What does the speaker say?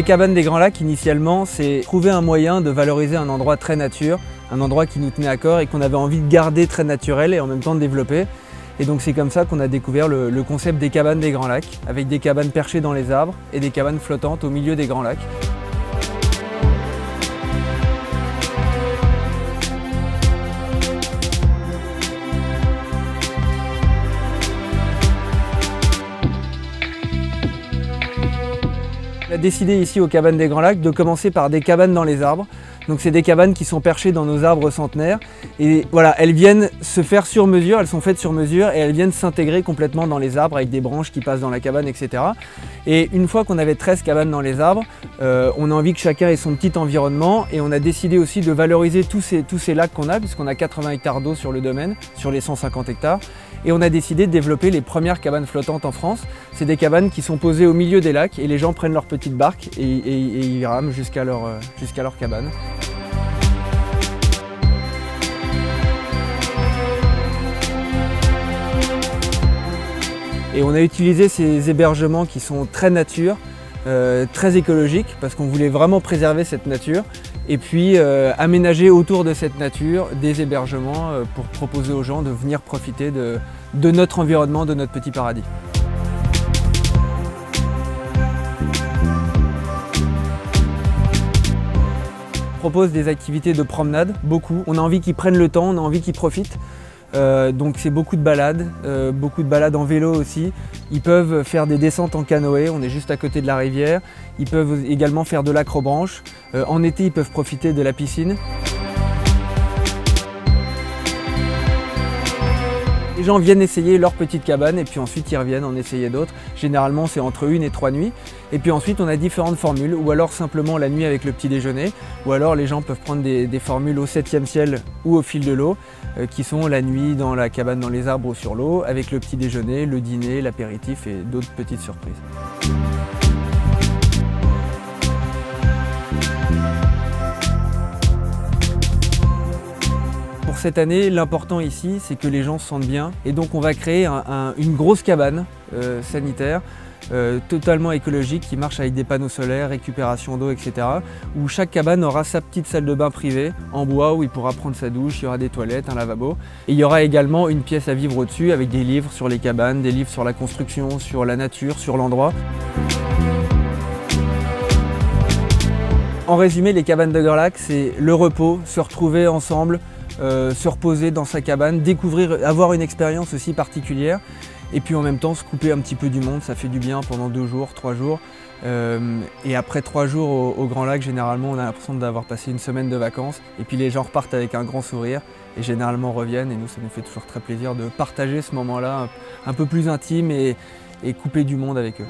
Les cabanes des Grands Lacs, initialement, c'est trouver un moyen de valoriser un endroit très nature, un endroit qui nous tenait à cœur et qu'on avait envie de garder très naturel et en même temps de développer. Et donc c'est comme ça qu'on a découvert le concept des cabanes des Grands Lacs, avec des cabanes perchées dans les arbres et des cabanes flottantes au milieu des Grands Lacs. On a décidé ici aux cabanes des Grands Lacs de commencer par des cabanes dans les arbres. Donc c'est des cabanes qui sont perchées dans nos arbres centenaires et voilà, elles viennent se faire sur mesure, elles sont faites sur mesure et elles viennent s'intégrer complètement dans les arbres avec des branches qui passent dans la cabane, etc. Et une fois qu'on avait 13 cabanes dans les arbres, on a envie que chacun ait son petit environnement et on a décidé aussi de valoriser tous ces lacs qu'on a, puisqu'on a 80 hectares d'eau sur le domaine, sur les 150 hectares. Et on a décidé de développer les premières cabanes flottantes en France. C'est des cabanes qui sont posées au milieu des lacs et les gens prennent leur petite barque et ils rament jusqu'à leur cabane. Et on a utilisé ces hébergements qui sont très nature, très écologiques, parce qu'on voulait vraiment préserver cette nature et puis aménager autour de cette nature des hébergements pour proposer aux gens de venir profiter de notre environnement, de notre petit paradis. On propose des activités de promenade, beaucoup. On a envie qu'ils prennent le temps, on a envie qu'ils profitent. Donc c'est beaucoup de balades en vélo aussi. Ils peuvent faire des descentes en canoë, on est juste à côté de la rivière. Ils peuvent également faire de l'acrobranche. En été, ils peuvent profiter de la piscine. Les gens viennent essayer leur petite cabane et puis ensuite ils reviennent en essayer d'autres. Généralement c'est entre 1 et 3 nuits. Et puis ensuite on a différentes formules, ou alors simplement la nuit avec le petit déjeuner, ou alors les gens peuvent prendre des formules au 7e ciel ou au fil de l'eau, qui sont la nuit dans la cabane dans les arbres ou sur l'eau, avec le petit déjeuner, le dîner, l'apéritif et d'autres petites surprises. Pour cette année, l'important ici, c'est que les gens se sentent bien et donc on va créer une grosse cabane sanitaire totalement écologique qui marche avec des panneaux solaires, récupération d'eau, etc. où chaque cabane aura sa petite salle de bain privée en bois où il pourra prendre sa douche, il y aura des toilettes, un lavabo. Et il y aura également une pièce à vivre au-dessus avec des livres sur les cabanes, des livres sur la construction, sur la nature, sur l'endroit. En résumé, les cabanes de Grands Lacs, c'est le repos, se retrouver ensemble, se reposer dans sa cabane, découvrir, avoir une expérience aussi particulière et puis en même temps se couper un petit peu du monde, ça fait du bien pendant 2 jours, 3 jours. Et après 3 jours au Grand Lac, généralement on a l'impression d'avoir passé une semaine de vacances et puis les gens repartent avec un grand sourire et généralement reviennent et nous ça nous fait toujours très plaisir de partager ce moment-là un peu plus intime et couper du monde avec eux.